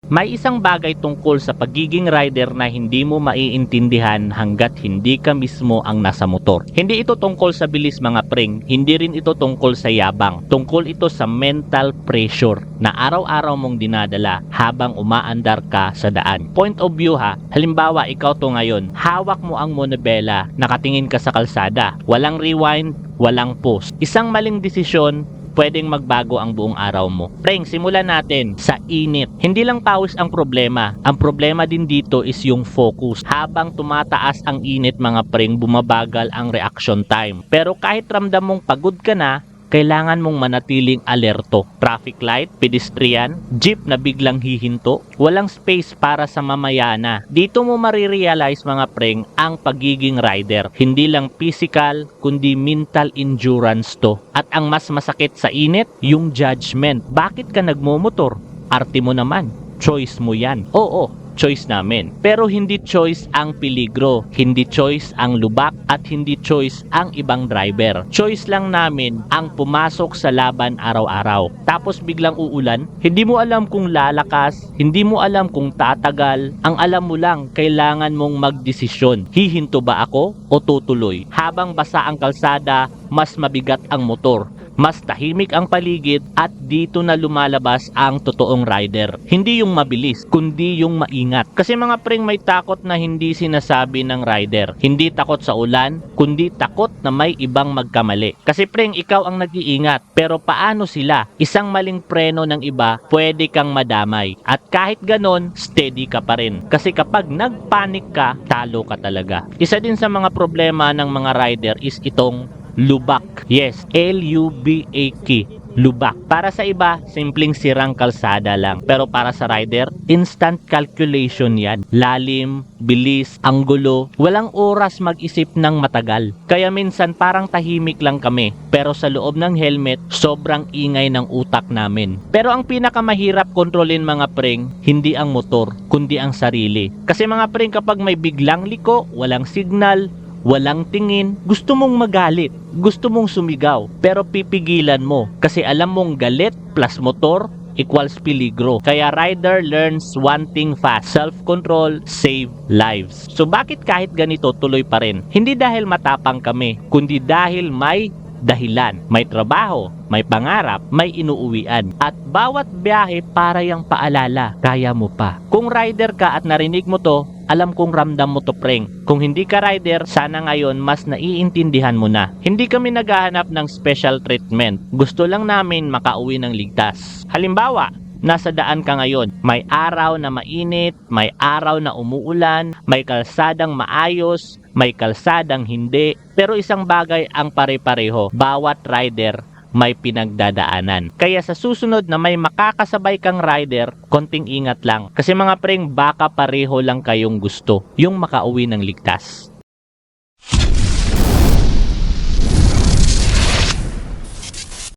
May isang bagay tungkol sa pagiging rider na hindi mo maiintindihan hanggat hindi ka mismo ang nasa motor. Hindi ito tungkol sa bilis mga preng, hindi rin ito tungkol sa yabang. Tungkol ito sa mental pressure na araw-araw mong dinadala habang umaandar ka sa daan. Point of view ha, halimbawa ikaw to ngayon, hawak mo ang monobela, nakatingin ka sa kalsada, walang rewind, walang pause. Isang maling desisyon, pwedeng magbago ang buong araw mo. Preng, simulan natin sa init. Hindi lang pawis ang problema. Ang problema din dito is yung focus. Habang tumataas ang init mga preng, bumabagal ang reaction time. Pero kahit ramdam mong pagod ka na, kailangan mong manatiling alerto. Traffic light, pedestrian, jeep na biglang hihinto, walang space para sa mamayana. Dito mo marirealize mga preng ang pagiging rider. Hindi lang physical, kundi mental endurance to. At ang mas masakit sa init, yung judgment. Bakit ka nagmomotor? Arte mo naman. Choice mo yan. Oo, choice namin. Pero hindi choice ang peligro, hindi choice ang lubak, at hindi choice ang ibang driver. Choice lang namin ang pumasok sa laban araw-araw. Tapos biglang uulan, hindi mo alam kung lalakas, hindi mo alam kung tatagal. Ang alam mo lang, kailangan mong magdesisyon. Hihinto ba ako o tutuloy? Habang basa ang kalsada, mas mabigat ang motor. Mas tahimik ang paligid at dito na lumalabas ang totoong rider. Hindi yung mabilis, kundi yung maingat. Kasi mga preng may takot na hindi sinasabi ng rider. Hindi takot sa ulan, kundi takot na may ibang magkamali. Kasi preng ikaw ang nag-iingat, pero paano sila? Isang maling preno ng iba, pwede kang madamay. At kahit ganon, steady ka pa rin. Kasi kapag nagpanik ka, talo ka talaga. Isa din sa mga problema ng mga rider is itong lubak. Yes, L-U-B-A-K. Lubak. Para sa iba, simpleng sirang kalsada lang. Pero para sa rider, instant calculation yan. Lalim, bilis, anggulo. Walang oras mag-isip ng matagal. Kaya minsan parang tahimik lang kami. Pero sa loob ng helmet, sobrang ingay ng utak namin. Pero ang pinakamahirap kontrolin mga preng, hindi ang motor, kundi ang sarili. Kasi mga preng kapag may biglang liko, walang signal, walang tingin, gusto mong magalit, gusto mong sumigaw, pero pipigilan mo kasi alam mong galit plus motor equals peligro. Kaya rider learns one thing fast: self-control, save lives. So bakit kahit ganito tuloy pa rin? Hindi dahil matapang kami, kundi dahil may dahilan, may trabaho, may pangarap, may inuuwian. At bawat biyahe para yung paalala, kaya mo pa. Kung rider ka at narinig mo to, alam kong ramdam mo to preng. Kung hindi ka rider, sana ngayon mas naiintindihan mo na. Hindi kami naghahanap ng special treatment. Gusto lang namin makauwi ng ligtas. Halimbawa, nasa daan ka ngayon, may araw na mainit, may araw na umuulan, may kalsadang maayos, may kalsadang hindi. Pero isang bagay ang pare-pareho, bawat rider may pinagdadaanan. Kaya sa susunod na may makakasabay kang rider, konting ingat lang. Kasi mga preng, baka pareho lang kayong gusto, yung makauwi ng ligtas.